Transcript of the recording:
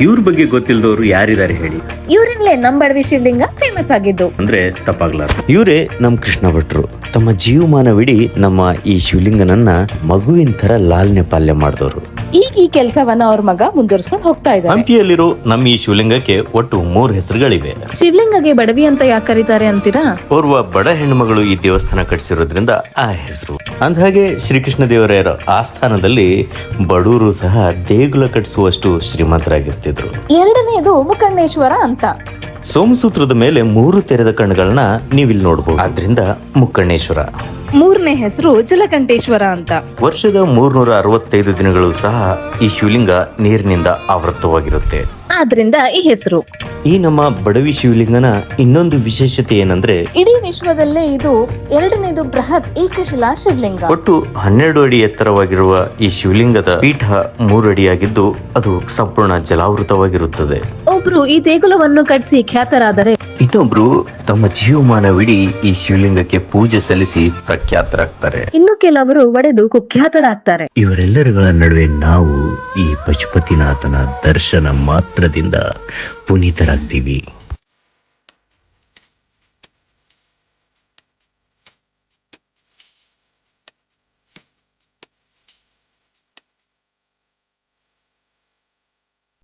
ಇವ್ರ ಬಗ್ಗೆ ಗೊತ್ತಿಲ್ಲದವ್ರು ಯಾರಿದ್ದಾರೆ ಹೇಳಿ? ಇವರಿಂದಲೇ ನಮ್ ಬಡವಿ ಶಿವಲಿಂಗ ಫೇಮಸ್ ಆಗಿದ್ದು ಅಂದ್ರೆ ತಪ್ಪಾಗ್ಲಾರ. ಇವರೇ ನಮ್ ಕೃಷ್ಣ ಭಟ್ರು. ತಮ್ಮ ಜೀವಮಾನವಿಡೀ ನಮ್ಮ ಈ ಶಿವಲಿಂಗನನ್ನ ಮಗುವಿನ ತರ ಲಾಲನೆ ಪಾಲನೆ ಮಾಡಿದವರು. ಈಗ ಈ ಕೆಲಸವನ್ನ ಅವ್ರ ಮಗ ಮುಂದುವರ್ಸ್ಕೊಂಡು ಹೋಗ್ತಾ ಇದ್ದಾರೆ. ಹಂಪಿಯಲ್ಲಿರೋ ನಮ್ಮ ಈ ಶಿವಲಿಂಗಕ್ಕೆ ಒಟ್ಟು 3 ಹೆಸರುಗಳಿವೆ. ಶಿವಲಿಂಗಗೆ ಬಡವಿ ಅಂತ ಯಾಕೆ ಕರೀತಾರೆ ಅಂತೀರಾ? ಓರ್ವ ಬಡ ಹೆಣ್ಮಗಳು ಈ ದೇವಸ್ಥಾನ ಕಟ್ಟಿಸಿರೋದ್ರಿಂದ ಆ ಹೆಸರು. ಅಂದಹಾಗೆ ಶ್ರೀಕೃಷ್ಣ ದೇವರಾಯರ ಆಸ್ಥಾನದಲ್ಲಿ ಬಡವರು ಸಹ ದೇಗುಲ ಕಟ್ಟಿಸುವಷ್ಟು ಶ್ರೀಮಂತರಾಗಿರ್ತಿದ್ರು. ಎರಡನೇದು ಮುಕ್ಕಣ್ಣೇಶ್ವರ ಅಂತ. ಸೋಮಸೂತ್ರದ ಮೇಲೆ 3 ತೆರೆದ ಕಣ್ಣುಗಳನ್ನ ನೀವಿಲ್ಲಿ ನೋಡಬಹುದು. ಆದ್ರಿಂದ ಮುಕ್ಕಣ್ಣೇಶ್ವರ. ಮೂರನೇ ಹೆಸರು ಜಲಕಂಠೇಶ್ವರ ಅಂತ. ವರ್ಷದ 365 ದಿನಗಳು ಸಹ ಈ ಶಿವಲಿಂಗ ನೀರಿನಿಂದ ಆವೃತವಾಗಿರುತ್ತೆ. ಆದ್ರಿಂದ ಈ ಹೆಸರು. ಈ ನಮ್ಮ ಬಡವಿ ಶಿವಲಿಂಗನ ಇನ್ನೊಂದು ವಿಶೇಷತೆ ಏನಂದ್ರೆ ಇಡೀ ವಿಶ್ವದಲ್ಲೇ ಇದು ಎರಡನೇದು ಬೃಹತ್ ಏಕಶಿಲಾ ಶಿವಲಿಂಗ. ಒಟ್ಟು 12 ಅಡಿ ಎತ್ತರವಾಗಿರುವ ಈ ಶಿವಲಿಂಗದ ಪೀಠ 3 ಅಡಿಯಾಗಿದ್ದು ಅದು ಸಂಪೂರ್ಣ ಜಲಾವೃತವಾಗಿರುತ್ತದೆ. ಒಬ್ರು ಈ ದೇಗುಲವನ್ನು ಕಟ್ಟಿಸಿ ಖ್ಯಾತರಾದರೆ, ಇನ್ನೊಬ್ರು ತಮ್ಮ ಜೀವಮಾನವಿಡೀ ಈ ಶಿವಲಿಂಗಕ್ಕೆ ಪೂಜೆ ಸಲ್ಲಿಸಿ ಪ್ರಖ್ಯಾತರಾಗ್ತಾರೆ. ಇನ್ನು ಕೆಲವರು ಒಡೆದು ಕುಖ್ಯಾತರಾಗ್ತಾರೆ. ಇವರೆಲ್ಲರುಗಳ ನಡುವೆ ನಾವು ಈ ಪಶುಪತಿನಾಥನ ದರ್ಶನ ಮಾತ್ರದಿಂದ ಪುನೀತರಾಗ್ತೀವಿ.